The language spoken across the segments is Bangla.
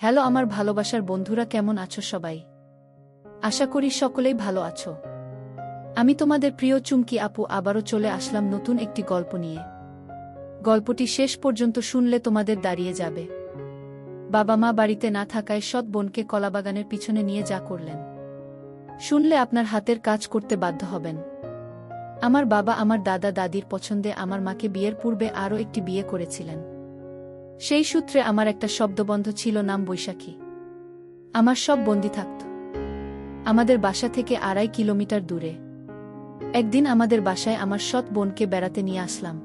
হ্যালো আমার ভালোবাসার বন্ধুরা, কেমন আছো সবাই? আশা করি সকলেই ভালো আছো। আমি তোমাদের প্রিয় চুমকি আপু আবারও চলে আসলাম নতুন একটি গল্প নিয়ে। গল্পটি শেষ পর্যন্ত শুনলে তোমাদের দাঁড়িয়ে যাবে। বাবা মা বাড়িতে না থাকায় সৎ বোনকে কলাবাগানের পিছনে নিয়ে যা করলেন, শুনলে আপনার হাতের কাজ করতে বাধ্য হবেন। আমার বাবা আমার দাদা দাদির পছন্দে আমার মাকে বিয়ের পূর্বে আরও একটি বিয়ে করেছিলেন। সেই সূত্রে আমার একটা শব্দবন্ধ ছিল, নাম বৈশাখী। আমার সব বন্দি থাকত আমাদের বাসা থেকে 2.5 কিলোমিটার দূরে। একদিন আমাদের বাসায় আমার সৎ বোনকে বেড়াতে নিয়ে আসলাম।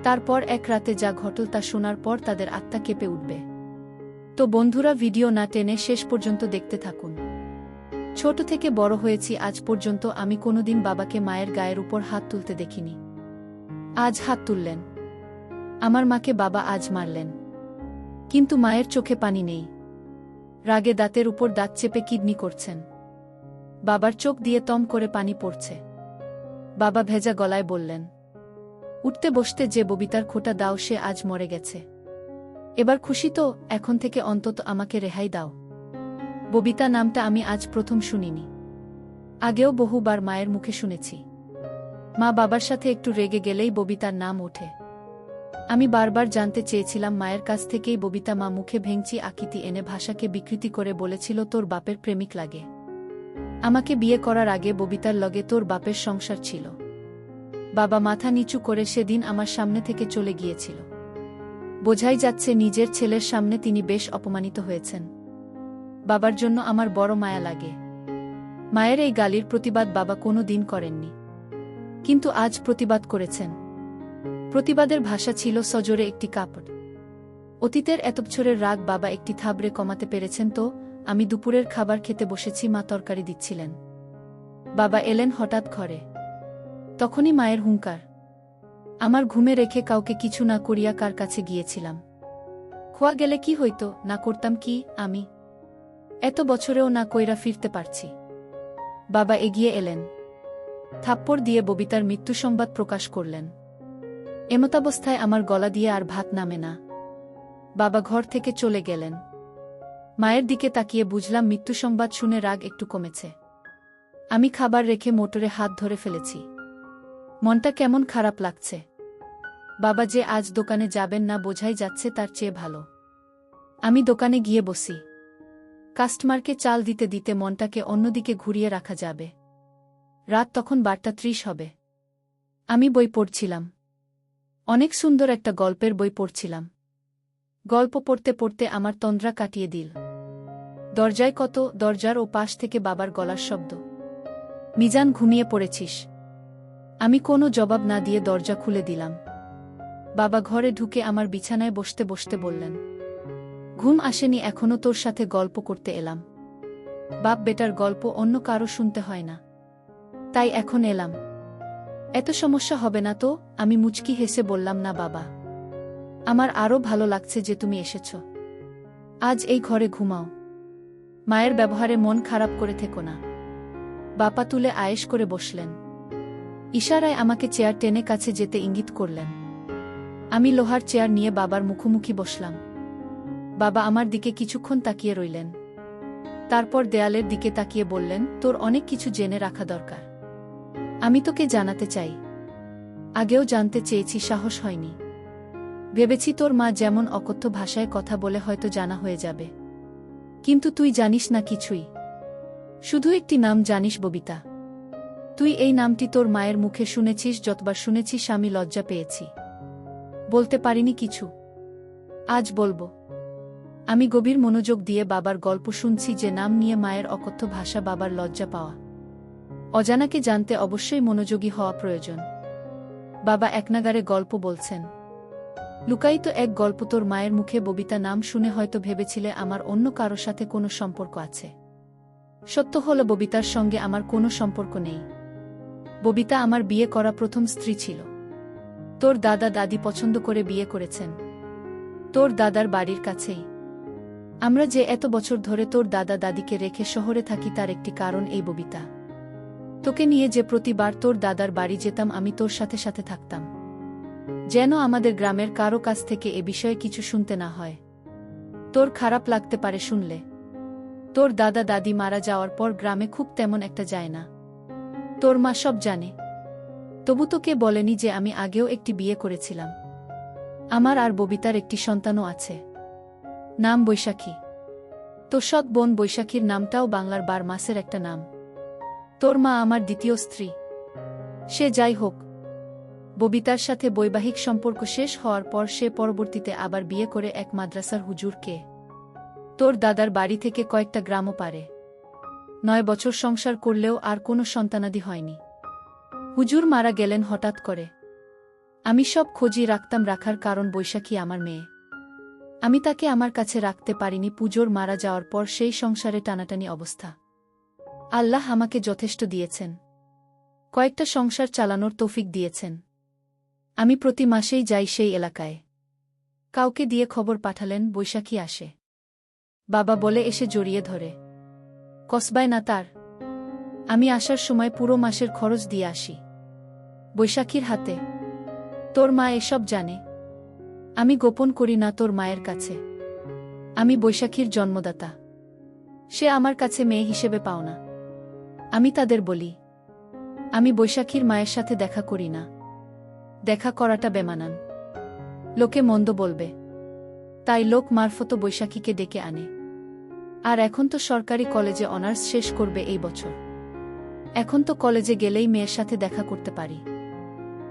তারপর এক রাতে যা ঘটল তা শোনার পর তাদের আত্মা কেঁপে উঠবে। তো বন্ধুরা, ভিডিও না টেনে শেষ পর্যন্ত দেখতে থাকুন। ছোট থেকে বড় হয়েছি আজ পর্যন্ত আমি কোনোদিন বাবাকে মায়ের গায়ের উপর হাত তুলতে দেখিনি। আজ হাত তুললেন। আমার মাকে বাবা আজ মারলেন, কিন্তু মায়ের চোখে পানি নেই। রাগে দাঁতের উপর দাঁত চেপে কিডনি করছেন। বাবার চোখ দিয়ে তম করে পানি পড়ছে। বাবা ভেজা গলায় বললেন, উঠতে বসতে যে ববিতার খোঁটা দাও সে আজ মরে গেছে। এবার খুশি তো? এখন থেকে অন্তত আমাকে রেহাই দাও। ববিতা নামটা আমি আজ প্রথম শুনিনি, আগেও বহুবার মায়ের মুখে শুনেছি। মা বাবার সাথে একটু রেগে গেলেই ববিতার নাম ওঠে। আমি বারবার জানতে চেয়েছিলাম মায়ের কাছ থেকেই ববিতা মা মুখে ভেঙচি আকৃতি এনে ভাষাকে বিকৃতি করে বলেছিল তোর বাপের প্রেমিক লাগে। আমাকে বিয়ে করার আগে ববিতার লগে তোর বাপের সংসার ছিল। বাবা মাথা নিচু করে সেদিন আমার সামনে থেকে চলে গিয়েছিল। বোঝাই যাচ্ছে নিজের ছেলের সামনে তিনি বেশ অপমানিত হয়েছেন। বাবার জন্য আমার বড় মায়া লাগে। মায়ের এই গালির প্রতিবাদ বাবা কোনো দিন করেননি, কিন্তু আজ প্রতিবাদ করেছেন। প্রতিবাদের ভাষা ছিল সজোরে একটি কাপড়। অতীতের এত বছরের রাগ বাবা একটি থাবড়ে কমাতে পেরেছেন। তো আমি দুপুরের খাবার খেতে বসেছি, মা তরকারি দিচ্ছিলেন। বাবা এলেন হঠাৎ ঘরে। তখনই মায়ের হুঙ্কার। আমার ঘুমে রেখে কাউকে কিছু না করিয়া কার কাছে গিয়েছিলাম। খোয়া গেলে কি হইতো, না করতাম কি আমি? এত বছরেও না কইরা ফিরতে পারছি। বাবা এগিয়ে এলেন, থাপ্পড় দিয়ে ববিতার মৃত্যু সংবাদ প্রকাশ করলেন। এমতাবস্থায় আমার গলা দিয়ে আর ভাত নামে না। বাবা ঘর থেকে চলে গেলেন। মায়ের দিকে তাকিয়ে বুঝলাম মৃত্যু সংবাদ শুনে রাগ একটু কমেছে। আমি খাবার রেখে মোটরে হাত ধরে ফেলেছি। মনটা কেমন খারাপ লাগছে। বাবা যে আজ দোকানে যাবেন না বোঝাই যাচ্ছে তার চেয়ে ভালো আমি দোকানে গিয়ে বসি। কাস্টমারকে চাল দিতে দিতে মনটাকে অন্যদিকে ঘুরিয়ে রাখা যাবে। রাত তখন 12:30 হবে। আমি বই পড়ছিলাম। অনেক সুন্দর একটা গল্পের বই পড়ছিলাম। গল্প পড়তে পড়তে আমার তন্দ্রা কাটিয়ে দিল। দরজায় কত, দরজার ও পাশ থেকে বাবার গলার শব্দ। মিজান, ঘুমিয়ে পড়েছিস? আমি কোনো জবাব না দিয়ে দরজা খুলে দিলাম। বাবা ঘরে ঢুকে আমার বিছানায় বসতে বসতে বললেন, ঘুম আসেনি এখনো, তোর সাথে গল্প করতে এলাম। বাপ বেটার গল্প অন্য কারো শুনতে হয় না, তাই এখন এলাম। এত সমস্যা হবে না তো? আমি মুচকি হেসে বললাম, না বাবা, আমার আরও ভালো লাগছে যে তুমি এসেছ। আজ এই ঘরে ঘুমাও। মায়ের ব্যবহারে মন খারাপ করে থেকো না। বাপা তুলে আয়েশ করে বসলেন। ইশারায় আমাকে চেয়ার টেনে কাছে যেতে ইঙ্গিত করলেন। আমি লোহার চেয়ার নিয়ে বাবার মুখোমুখি বসলাম। বাবা আমার দিকে কিছুক্ষণ তাকিয়ে রইলেন। তারপর দেয়ালের দিকে তাকিয়ে বললেন, তোর অনেক কিছু জেনে রাখা দরকার। আমি তোকে জানাতে চাই। আগেও জানতে চেয়েছি, সাহস হয়নি। ভেবেছি তোর মা যেমন অকথ্য ভাষায় কথা বলে হয়তো জানা হয়ে যাবে, কিন্তু তুই জানিস না কিছুই। শুধু একটি নাম জানিস, ববিতা। তুই এই নামটি তোর মায়ের মুখে শুনেছিস। যতবার শুনেছিস আমি লজ্জা পেয়েছি, বলতে পারিনি কিছু। আজ বলবো। আমি গভীর মনোযোগ দিয়ে বাবার গল্প শুনছি। যে নাম নিয়ে মায়ের অকথ্য ভাষা, বাবার লজ্জা পাওয়া। অজানাকে জানতে অবশ্যই মনোযোগী হওয়া প্রয়োজন। বাবা একনাগারে গল্প বলছেন। লুকায়িত এক গল্প। তোর মায়ের মুখে ববিতা নাম শুনে হয়তো ভেবেছিলে আমার অন্য কারো সাথে কোনো সম্পর্ক আছে। সত্য হলো ববিতার সঙ্গে আমার কোনো সম্পর্ক নেই। ববিতা আমার বিয়ে করা প্রথম স্ত্রী ছিল। তোর দাদা দাদি পছন্দ করে বিয়ে করেছেন, তোর দাদার বাড়ির কাছেই। আমরা যে এত বছর ধরে তোর দাদা দাদিকে রেখে শহরে থাকি তার একটি কারণ এই ববিতা। তোকে নিয়ে যে প্রতিবার তোর দাদার বাড়ি যেতাম আমি তোর সাথে সাথে থাকতাম, যেন আমাদের গ্রামের কারো কাছ থেকে এ বিষয়ে কিছু শুনতে না হয়। তোর খারাপ লাগতে পারে শুনলে। তোর দাদা দাদি মারা যাওয়ার পর গ্রামে খুব তেমন একটা যায় না। তোর মা সব জানে। তবু তোকে বলেনি যে আমি আগেও একটি বিয়ে করেছিলাম। আমার আর ববিতার একটি সন্তানও আছে। নাম বৈশাখী। তোর সৎ বোন বৈশাখীর নামটাও বাংলার 12 মাসের একটা নাম। তোর মা আমার দ্বিতীয় স্ত্রী। সে যাই হোক, ববিতার সাথে বৈবাহিক সম্পর্ক শেষ হওয়ার পর সে পরবর্তীতে আবার বিয়ে করে এক মাদ্রাসার হুজুরকে। তোর দাদার বাড়ি থেকে কয়েকটা গ্রামও পারে। 9 বছর সংসার করলেও আর কোনো সন্তানাদি হয়নি। হুজুর মারা গেলেন হঠাৎ করে। আমি সব খোঁজই রাখতাম, রাখার কারণ বৈশাখী আমার মেয়ে। আমি তাকে আমার কাছে রাখতে পারিনি। পুজোর মারা যাওয়ার পর সেই সংসারে টানাটানি অবস্থা। আল্লাহ আমাকে যথেষ্ট দিয়েছেন, কয়েকটা সংসার চালানোর তৌফিক দিয়েছেন। আমি প্রতি মাসেই যাই সেই এলাকায়। কাউকে দিয়ে খবর পাঠালেন বৈশাখী আসে। বাবা বলে এসে জড়িয়ে ধরে। কসবায় না তার। আমি আসার সময় পুরো মাসের খরচ দিয়ে আসি বৈশাখীর হাতে। তোর মা এসব জানে। আমি গোপন করি না তোর মায়ের কাছে। আমি বৈশাখীর জন্মদাতা। সে আমার কাছে মেয়ে হিসেবে পাও না। আমি তাদের বলি, আমি বৈশাখীর মায়ের সাথে দেখা করি না। দেখা করাটা বেমানান। লোকে মন্দ বলবে। তাই লোক মারফত বৈশাখীকে ডেকে আনে। আর এখন তো সরকারি কলেজে অনার্স শেষ করবে এই বছর। এখন তো কলেজে গেলেই মেয়ের সাথে দেখা করতে পারি।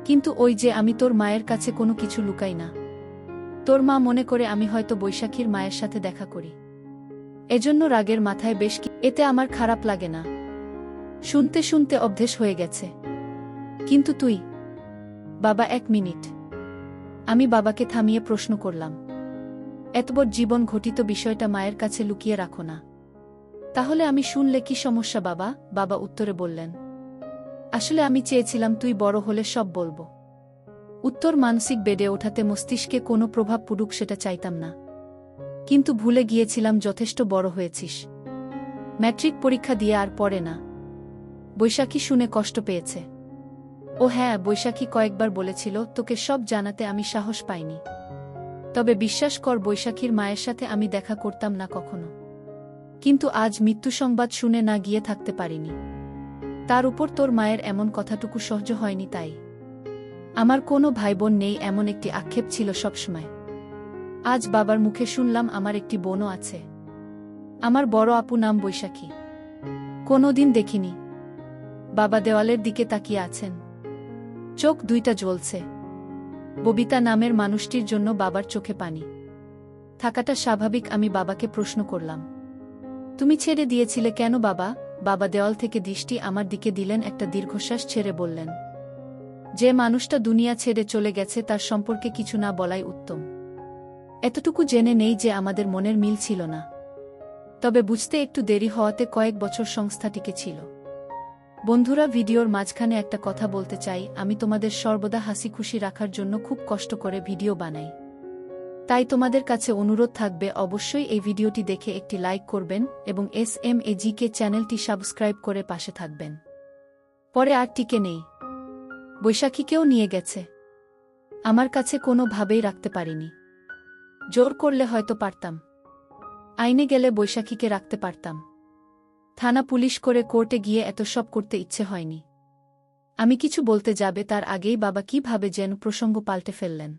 কিন্তু ওই যে আমি তোর মায়ের কাছে কোনো কিছু লুকাই না। তোর মা মনে করে আমি হয়তো বৈশাখীর মায়ের সাথে দেখা করি। এজন্য রাগের মাথায় বেশ এতে আমার খারাপ লাগে না। শুনতে শুনতে অভ্যেস হয়ে গেছে। কিন্তু তুই বাবা, 1 মিনিট। আমি বাবাকে থামিয়ে প্রশ্ন করলাম, এতবড় জীবন ঘটিত বিষয়টা মায়ের কাছে লুকিয়ে রাখো না। তাহলে আমি শুনলে কি সমস্যা বাবা? বাবা উত্তরে বললেন, আসলে আমি চেয়েছিলাম তুই বড় হলে সব বলবো। উত্তর মানসিক বেড়ে ওঠাতে মস্তিষ্কে কোনো প্রভাব পড়ুক সেটা চাইতাম না। কিন্তু ভুলে গিয়েছিলাম যথেষ্ট বড় হয়েছিস। ম্যাট্রিক পরীক্ষা দিয়ে আর পড়ে না। বৈশাখী শুনে কষ্ট পেয়েছে। ও হ্যাঁ, বৈশাখী কয়েকবার বলেছিল তোকে সব জানাতে, আমি সাহস পাইনি। তবে বিশ্বাস কর, বৈশাখীর মায়ের সাথে আমি দেখা করতাম না কখনো। কিন্তু আজ মৃত্যু সংবাদ শুনে না গিয়ে থাকতে পারিনি। তার উপর তোর মায়ের এমন কথাটুকু সহ্য হয়নি। তাই আমার কোনো ভাইবোন নেই এমন একটি আক্ষেপ ছিল সবসময়। আজ বাবার মুখে শুনলাম আমার একটি বোনও আছে। আমার বড় আপু নাম বৈশাখী। কোনোদিন দেখিনি। বাবা দেওয়ালের দিকে তাকিয়ে আছেন, চোখ দুইটা জ্বলছে। ববিতা নামের মানুষটির জন্য বাবার চোখে পানি থাকাটা স্বাভাবিক। আমি বাবাকে প্রশ্ন করলাম, তুমি ছেড়ে দিয়েছিলে কেন বাবা? বাবা দেওয়াল থেকে দৃষ্টি আমার দিকে দিলেন, একটা দীর্ঘশ্বাস ছেড়ে বললেন, যে মানুষটা দুনিয়া ছেড়ে চলে গেছে তার সম্পর্কে কিছু না বলাই উত্তম। এতটুকু জেনে নেই যে আমাদের মনের মিল ছিল না। তবে বুঝতে একটু দেরি হওয়াতে কয়েক বছর সংস্থা টিকে ছিল। বন্ধুরা, ভিডিওর মাঝখানে একটা কথা বলতে চাই। আমি তোমাদের সর্বদা হাসি খুশি রাখার জন্য খুব কষ্ট করে ভিডিও বানাই। তাই তোমাদের কাছে অনুরোধ থাকবে, অবশ্যই এই ভিডিওটি দেখে একটি লাইক করবেন এবং SMAGK চ্যানেলটি সাবস্ক্রাইব করে পাশে থাকবেন। পরে আর টিকে নেই। বৈশাখীকেও নিয়ে গেছে। আমার কাছে কোনো ভাবেই রাখতে পারিনি। জোর করলে হয়তো পারতাম। আইনে গেলে বৈশাখীকে রাখতে পারতাম। থানা পুলিশ করে কোর্টে গিয়ে এত সব করতে ইচ্ছে হয়নি। আমি কিছু বলতে যাবে তার আগেই বাবা কিভাবে যেন প্রসঙ্গ পাল্টে ফেললেন।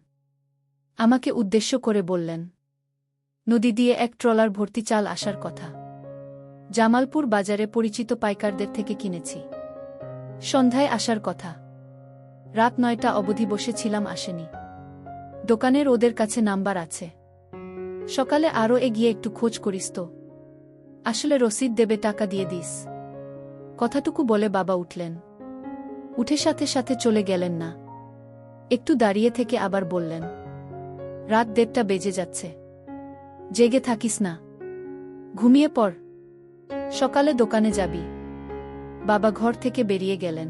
আমাকে উদ্দেশ্য করে বললেন, নদী দিয়ে এক ট্রলার ভর্তি চাল আসার কথা। জামালপুর বাজারে পরিচিত পাইকারদের থেকে কিনেছি। সন্ধ্যায় আসার কথা। রাত 9টা অবধি বসেছিলাম, আসেনি। দোকানের ওদের কাছে নাম্বার আছে। সকালে আরও এগিয়ে একটু খোঁজ করিস তো। আসলে রসিদ দেবে, টাকা দিয়ে দিস। কথাটুকু বলে বাবা উঠলেন। উঠে সাথে সাথে চলে গেলেন না। একটু দাঁড়িয়ে থেকে আবার বললেন, রাত 1:30 বেজে যাচ্ছে। জেগে থাকিস না, ঘুমিয়ে পড়। সকালে দোকানে যাবি। বাবা ঘর থেকে বেরিয়ে গেলেন।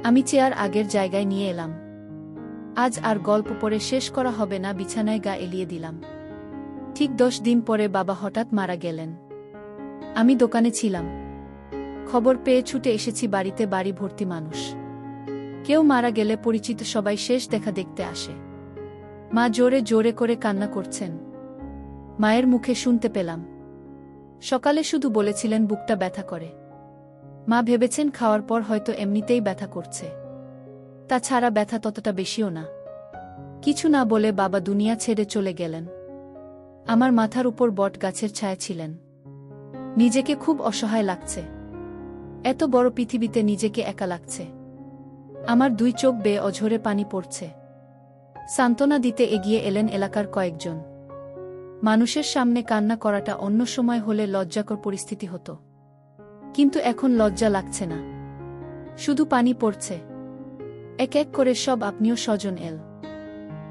আমি চেয়ার আগের জায়গায় নিয়ে এলাম। আজ আর গল্প পড়ে শেষ করা হবে না, বিছানায় গা এলিয়ে দিলাম। ঠিক 10 দিন পরে বাবা হঠাৎ মারা গেলেন। আমি দোকানে ছিলাম। খবর পেয়ে ছুটে এসেছি বাড়িতে। বাড়ি ভর্তি মানুষ। কেউ মারা গেলে পরিচিত সবাই শেষ দেখা দেখতে আসে। মা জোরে জোরে করে কান্না করছেন। মায়ের মুখে শুনতে পেলাম। সকালে শুধু বলেছিলেন বুকটা ব্যথা করে। মা ভেবেছেন খাওয়ার পর হয়তো এমনিতেই ব্যথা করছে। তাছাড়া ব্যথা ততটা বেশিও না। কিছু না বলে বাবা দুনিয়া ছেড়ে চলে গেলেন। আমার মাথার উপর বট গাছের ছায়া ছিলেন। নিজেকে খুব অসহায় লাগছে। এত বড় পৃথিবীতে নিজেকে একা লাগছে। আমার দুই চোখ বেয়ে অঝরে পানি পড়ছে। সান্ত্বনা দিতে এগিয়ে এলেন এলাকার কয়েকজন। মানুষের সামনে কান্না করাটা অন্য সময় হলে লজ্জাকর পরিস্থিতি হতো, কিন্তু এখন লজ্জা লাগছে না। শুধু পানি পড়ছে। এক এক করে সব আপনিও স্বজন এল।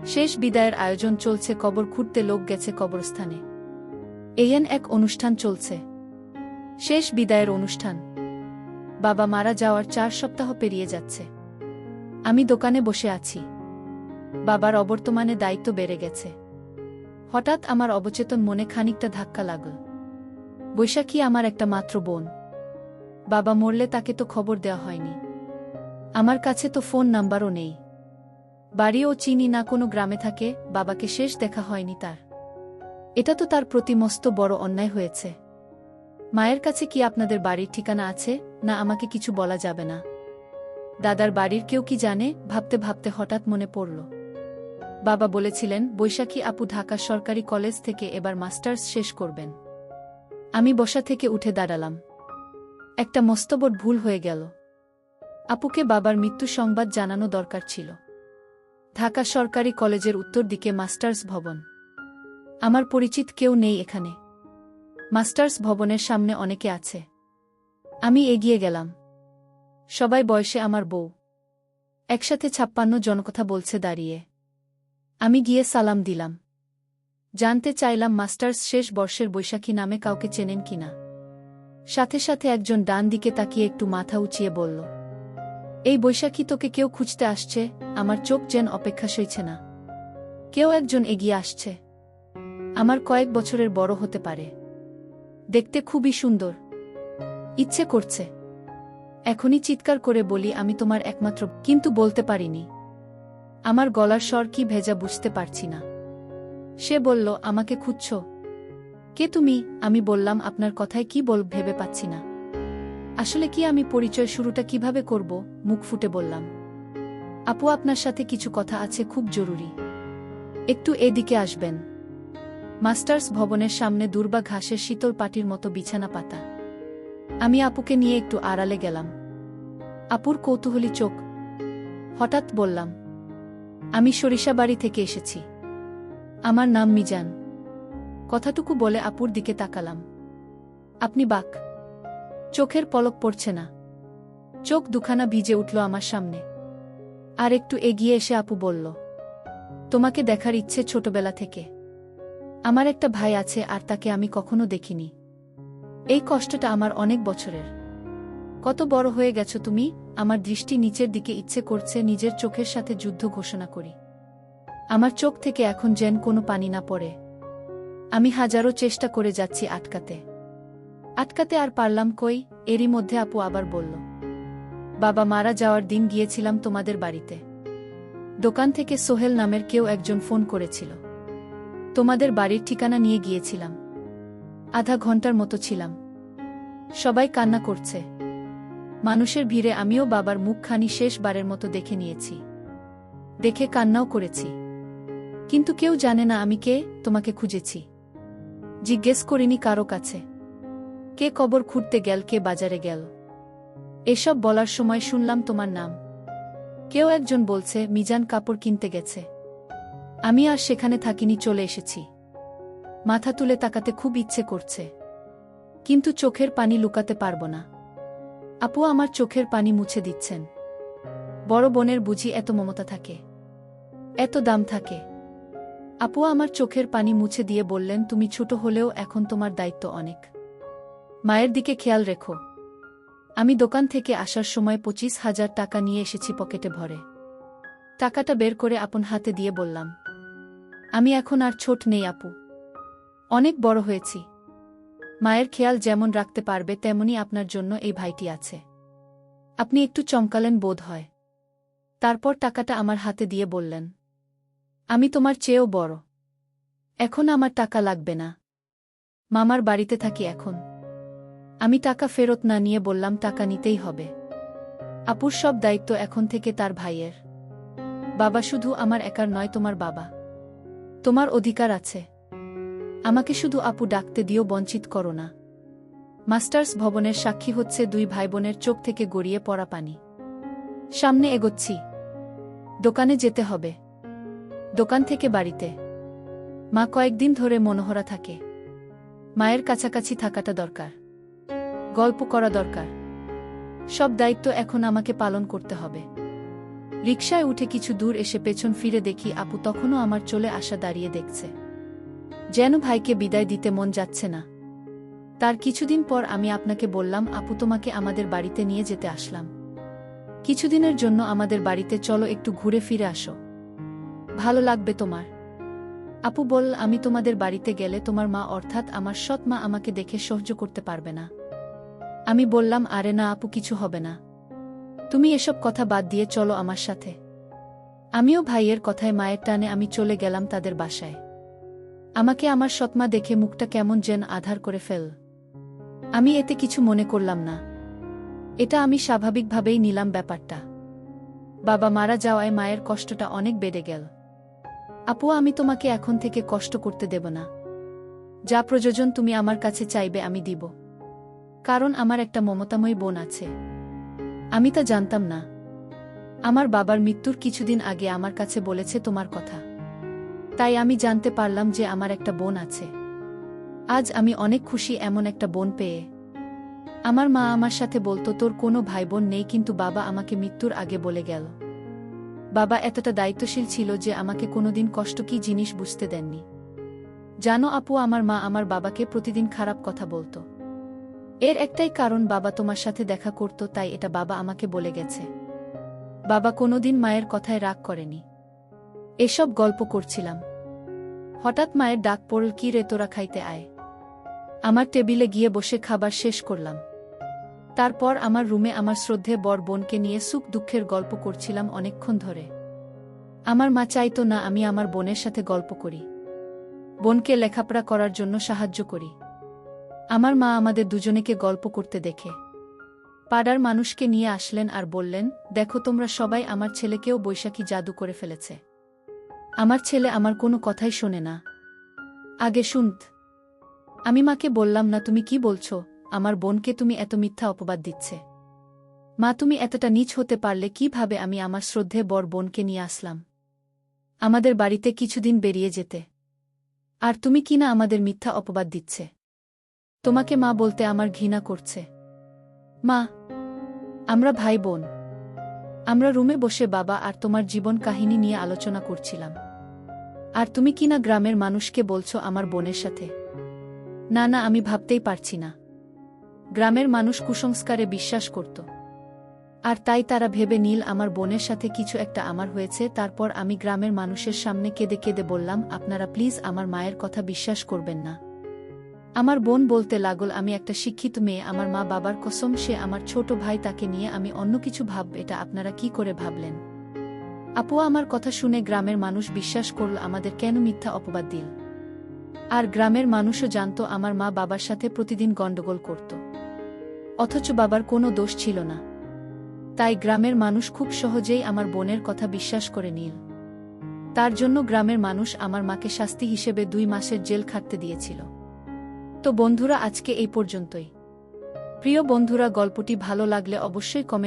শেষ বিদায়ের আয়োজন চলছে। কবর খুঁড়তে লোক গেছে কবরস্থানে। এহেন এক অনুষ্ঠান চলছে। শেষ বিদায়ের অনুষ্ঠান। বাবা মারা যাওয়ার 4 সপ্তাহ পেরিয়ে যাচ্ছে। আমি দোকানে বসে আছি। বাবার অবর্তমানে দায়িত্ব বেড়ে গেছে। হঠাৎ আমার অবচেতন মনে খানিকটা ধাক্কা লাগল। বৈশাখী আমার একটা মাত্র বোন। বাবা মরলে তাকে তো খবর দেওয়া হয়নি। আমার কাছে তো ফোন নাম্বারও নেই। বাড়িও চিনি না, কোনো গ্রামে থাকে। বাবাকে শেষ দেখা হয়নি তার। এটা তো তার প্রতি মস্ত বড় অন্যায় হয়েছে। মায়ের কাছে কি আপনাদের বাড়ির ঠিকানা আছে? না, আমাকে কিছু বলা যাবে না। দাদার বাড়ির কেউ কি জানে? ভাবতে ভাবতে হঠাৎ মনে পড়ল, বাবা বলেছিলেন বৈশাখী আপু ঢাকা সরকারি কলেজ থেকে এবার মাস্টার্স শেষ করবেন। আমি বসা থেকে উঠে দাঁড়ালাম। একটা মস্তবড় ভুল হয়ে গেল। আপুকে বাবার মৃত্যু সংবাদ জানানো দরকার ছিল। ঢাকা সরকারি কলেজের উত্তর দিকে মাস্টার্স ভবন। আমার পরিচিত কেউ নেই এখানে। মাস্টার্স ভবনের সামনে অনেকে আছে। আমি এগিয়ে গেলাম। সবাই বয়সে আমার বউ। একসাথে 56 জন কথা বলছে দাঁড়িয়ে। আমি গিয়ে সালাম দিলাম। জানতে চাইলাম মাস্টার্স শেষ বর্ষের বৈশাখী নামে কাউকে চেনেন কিনা। সাথে সাথে একজন ডান দিকে তাকিয়ে একটু মাথা উঁচিয়ে বলল, এই বৈশাখী, তোকে কেউ খুঁজতে আসছে। আমার চোখ যেন অপেক্ষা সইছে না। কেউ একজন এগিয়ে আসছে। আমার কয়েক বছরের বড় হতে পারে। দেখতে খুবই সুন্দর। ইচ্ছে করছে এখনই চিৎকার করে বলি আমি তোমার একমাত্র, কিন্তু বলতে পারিনি। আমার গলার স্বর কি ভেজা বুঝতে পারছি না। সে বলল, আমাকে খুঁজছ? কে তুমি? আমি বললাম, আপনার কথায় কি ভেবে পাচ্ছি না। আসলে কি আমি পরিচয় শুরুটা কিভাবে করব? মুখ ফুটে বললাম, আপু, আপনার সাথে কিছু কথা আছে, খুব জরুরি। একটু এদিকে আসবেন। মাস্টার্স ভবনের সামনে দুর্বা ঘাসের শীতল পাটির মতো বিছানা পাতা। আমি আপুকে নিয়ে একটু আড়ালে গেলাম। আপুর কৌতূহলী চোখ। হঠাৎ বললাম, আমি সরিষাবাড়ি থেকে এসেছি। আমার নাম মিজান। কথাটুকু বলে আপুর দিকে তাকালাম। আপনি বাক? চোখের পলক পড়ছে না। চোখ দুখানা ভিজে উঠল আমার সামনে। আর একটু এগিয়ে এসে আপু বলল, তোমাকে দেখার ইচ্ছে ছোটবেলা থেকে। আমার একটা ভাই আছে, আর তাকে আমি কখনো দেখিনি। এই কষ্টটা আমার অনেক বছরের। কত বড় হয়ে গেছো তুমি। আমার দৃষ্টি নিচের দিকে, ইচ্ছে করছে নিজের চোখের সাথে যুদ্ধ ঘোষণা করি। আমার চোখ থেকে এখন যেন কোনো পানি না পড়ে। আমি হাজারো চেষ্টা করে যাচ্ছি আটকাতে। আর পারলাম কই। এরই মধ্যে আপু আবার বলল, বাবা মারা যাওয়ার দিন গিয়েছিলাম তোমাদের বাড়িতে। দোকান থেকে সোহেল নামের কেউ একজন ফোন করেছিল। তোমাদের বাড়ির ঠিকানা নিয়ে গিয়েছিলাম। আধা ঘন্টার মতো ছিলাম। সবাই কান্না করছে। মানুষের ভিড়ে আমিও বাবার মুখখানি শেষবারের মতো দেখে নিয়েছি। দেখে কান্নাও করেছি। কিন্তু কেউ জানে না আমি কে। তোমাকে খুঁজেছি। জিজ্ঞেস করিনি কারো কাছে। কে কবর খুঁড়তে গেল, কে বাজারে গেল। এসব বলার সময় শুনলাম তোমার নাম। কেউ একজন বলছে মিজান কাপড় কিনতে গেছে। আমি আর সেখানে থাকিনি, চলে এসেছি। মাথা তুলে তাকাতে খুব ইচ্ছে করছে, কিন্তু চোখের পানি লুকাতে পারব না। আপু আমার চোখের পানি মুছে দিচ্ছেন। বড় বোনের বুঝি এত মমতা থাকে, এত দাম থাকে। আপু আমার চোখের পানি মুছে দিয়ে বললেন, তুমি ছোট হলেও এখন তোমার দায়িত্ব অনেক। মায়ের দিকে খেয়াল রেখো। আমি দোকান থেকে আসার সময় 25,000 টাকা নিয়ে এসেছি পকেটে ভরে। টাকাটা বের করে আপন হাতে দিয়ে বললাম, আমি এখন আর ছোট নেই আপু, অনেক বড় হয়েছি। মায়ের খেয়াল যেমন রাখতে পারবে তেমনি আপনার জন্য এই ভাইটি আছে। আপনি একটু চমকালেন বোধ হয়। তারপর টাকাটা আমার হাতে দিয়ে বললেন, আমি তোমার চেয়েও বড়। এখন আমার টাকা লাগবে না। মামার বাড়িতে থাকি এখন। আমি টাকা ফেরত না নিয়ে বললাম টাকা নিতেই হবে। আপুর সব দায়িত্ব এখন থেকে তার ভাইয়ের। বাবা শুধু আমার একার নয়, তোমার বাবা। তোমার অধিকার আছে। আমাকে শুধু আপু ডাকতে দিও, বঞ্চিত করো না। মাস্টার্স ভবনের সাক্ষী হচ্ছে দুই ভাইবোনের চোখ থেকে গড়িয়ে পড়া পানি। সামনে এগোচ্ছি। দোকানে যেতে হবে। দোকান থেকে বাড়িতে। মা কয়েকদিন ধরে মনোহরা থাকে। মায়ের কাছাকাছি থাকাটা দরকার। গল্প করা দরকার। সব দায়িত্ব এখন আমাকে পালন করতে হবে। রিকশায় উঠে কিছু দূর এসে পেছন ফিরে দেখি আপু তখনও আমার চলে আসা দাঁড়িয়ে দেখছে। যেন ভাইকে বিদায় দিতে মন যাচ্ছে না। তার কিছুদিন পর আমি আপনাকে বললাম, আপু তোমাকে আমাদের বাড়িতে নিয়ে যেতে আসলাম। কিছুদিনের জন্য আমাদের বাড়িতে চলো, একটু ঘুরে ফিরে আসো। ভালো লাগবে তোমার। আপু বলল, আমি তোমাদের বাড়িতে গেলে তোমার মা অর্থাৎ আমার সৎ মা আমাকে দেখে সহ্য করতে পারবে না। আমি বললাম, আরে না আপু, কিছু হবে না। তুমি এসব কথা বাদ দিয়ে চলো আমার সাথে। আমিও ভাইয়ের কথায় মায়ের টানে আমি চলে গেলাম তাদের বাসায়। আমাকে আমার সৎমা দেখে মুখটা কেমন যেন আধার করে ফেল। আমি এতে কিছু মনে করলাম না। এটা আমি স্বাভাবিকভাবেই নিলাম ব্যাপারটা। বাবা মারা যাওয়ায় মায়ের কষ্টটা অনেক বেড়ে গেল। আপু, আমি তোমাকে এখন থেকে কষ্ট করতে দেব না। যা প্রয়োজন তুমি আমার কাছে চাইবে আমি দিব। কারণ আমার একটা মমতাময়ী বোন আছে। আমি তা জানতাম না। আমার বাবার মৃত্যুর কিছুদিন আগে আমার কাছে বলেছে তোমার কথা। তাই আমি জানতে পারলাম যে আমার একটা বোন আছে। আজ আমি অনেক খুশি এমন একটা বোন পেয়ে। আমার মা আমার সাথে বলতো তোর কোনো ভাই বোন নেই, কিন্তু বাবা আমাকে মৃত্যুর আগে বলে গেল। বাবা এতটা দায়িত্বশীল ছিল যে আমাকে কোনোদিন কষ্ট কি জিনিস বুঝতে দেননি। জানো আপু, আমার মা আমার বাবাকে প্রতিদিন খারাপ কথা বলতো। এর একটাই কারণ, বাবা তোমার সাথে দেখা করত, তাই এটা বাবা আমাকে বলে গেছে। বাবা কোনোদিন মায়ের কথায় রাগ করেনি। এসব গল্প করছিলাম। হঠাৎ মায়ের ডাক পড়ল, কি রে তোরা খাইতে আয়। আমার টেবিলে গিয়ে বসে খাবার শেষ করলাম। তারপর আমার রুমে আমার শ্রদ্ধে বর বোনকে নিয়ে সুখ দুঃখের গল্প করছিলাম অনেকক্ষণ ধরে। আমার মা চাইতো না আমি আমার বোনের সাথে গল্প করি, বোনকে লেখাপড়া করার জন্য সাহায্য করি। আমার মা আমাদের দুজনেকে গল্প করতে দেখে পাড়ার মানুষকে নিয়ে আসলেন আর বললেন, দেখো তোমরা সবাই, আমার ছেলেকেও বৈশাখী জাদু করে ফেলেছে। আমার ছেলে আমার কোনো কথাই শোনে না। আগে শুনত। আমি মাকে বললাম, না তুমি কি বলছো, আমার বোনকে তুমি এত মিথ্যা অপবাদ দিচ্ছে। মা তুমি এতটা নীচ হতে পারলে কিভাবে? আমি আমার শ্রদ্ধে বর বোনকে নিয়ে আসলাম আমাদের বাড়িতে কিছুদিন বেরিয়ে যেতে, আর তুমি কিনা আমাদের মিথ্যা অপবাদ দিচ্ছে। তোমাকে মা বলতে আমার ঘৃণা করছে। মা, আমরা ভাই বোন। আমরা রুমে বসে বাবা আর তোমার জীবন কাহিনী নিয়ে আলোচনা করছিলাম, আর তুমি কিনা গ্রামের মানুষকে বলছো আমার বোনের সাথে। না না, আমি ভাবতেই পারছি না। গ্রামের মানুষ কুসংস্কারে বিশ্বাস করত, আর তাই তারা ভেবে নীল আমার বোনের সাথে কিছু একটা আমার হয়েছে। তারপর আমি গ্রামের মানুষের সামনে কেঁদে কেঁদে বললাম, আপনারা প্লিজ আমার মায়ের কথা বিশ্বাস করবেন না। আমার বোন বলতে লাগল, আমি একটা শিক্ষিত মেয়ে, আমার মা বাবার কসম সে আমার ছোট ভাই, তাকে নিয়ে আমি অন্য কিছু ভাবব। এটা আপনারা কি করে ভাবলেন? আপু, আমার কথা শুনে গ্রামের মানুষ বিশ্বাস করল আমাদের কেন মিথ্যা অপবাদ দিল। আর গ্রামের মানুষও জানত আমার মা বাবার সাথে প্রতিদিন গণ্ডগোল করত, অথচ বাবার কোনো দোষ ছিল না। তাই গ্রামের মানুষ খুব সহজেই আমার বোনের কথা বিশ্বাস করে নিল। তার জন্য গ্রামের মানুষ আমার মাকে শাস্তি হিসেবে 2 মাসের জেল খাটতে দিয়েছিল। তো বন্ধুরা, আজকে এই পর্যন্তই। প্রিয় বন্ধুরা, গল্পটি ভালো লাগলে অবশ্যই কমেন্ট